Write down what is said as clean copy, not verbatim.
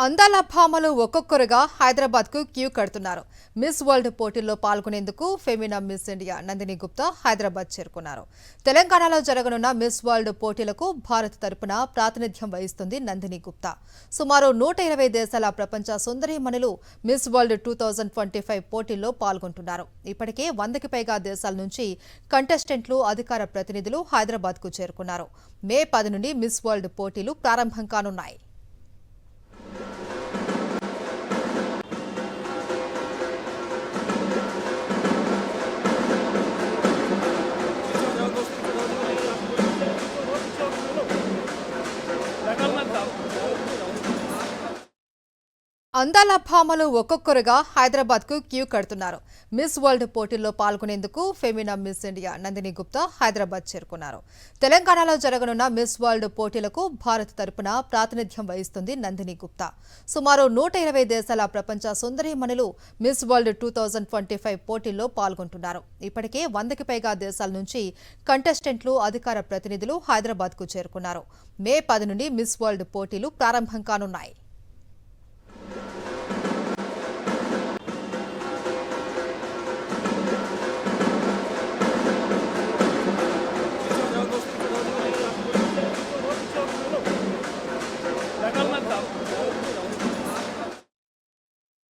అందాల భామలు ఒక్కొక్కరుగా హైదరాబాద్ కు క్యూ కడుతున్నారు. మిస్ వరల్డ్ పోటీల్లో పాల్గొనేందుకు Femina miss India Nandini Gupta Hyderabad చేరుకున్నారు. తెలంగాణలో జరగనున్న మిస్ వరల్డ్ పోటీలకు భారత్ తరపున ప్రాతినిధ్యం వహిస్తుంది నందిని గుప్తా. సుమారు 120 దేశాల ప్రపంచ సుందరీమణులు మిస్ వరల్డ్ 2025 పోటీల్లో పాల్గొంటున్నారు. ఇప్పటికే 100కి పైగా దేశాల నుంచి కంటెస్టెంట్లు, అధికార ప్రతినిధులు హైదరాబాద్ కు చేరుకున్నారు. మే 10 నుండి మిస్ వరల్డ్ పోటీలు ప్రారంభం కానున్నాయి. అందాల భామలు ఒక్కొక్కరుగా హైదరాబాద్ కు క్యూ కడుతున్నారు. మిస్ వరల్డ్ పోటీల్లో పాల్గొనేందుకు Femina miss India Nandini Gupta Hyderabad చేరుకున్నారు. తెలంగాణలో జరగనున్న మిస్ వరల్డ్ పోటీలకు భారత్ తరపున ప్రాతినిధ్యం వహిస్తుంది నందిని గుప్తా. సుమారు 120 దేశాల ప్రపంచ సుందరీమణులు మిస్ వరల్డ్ 2025 పోటీల్లో పాల్గొంటున్నారు. ఇప్పటికే 100కి పైగా దేశాల నుంచి కంటెస్టెంట్లు, అధికార ప్రతినిధులు హైదరాబాద్ కు చేరుకున్నారు. మే 10 నుండి మిస్ వరల్డ్ పోటీలు ప్రారంభం కానున్నాయి.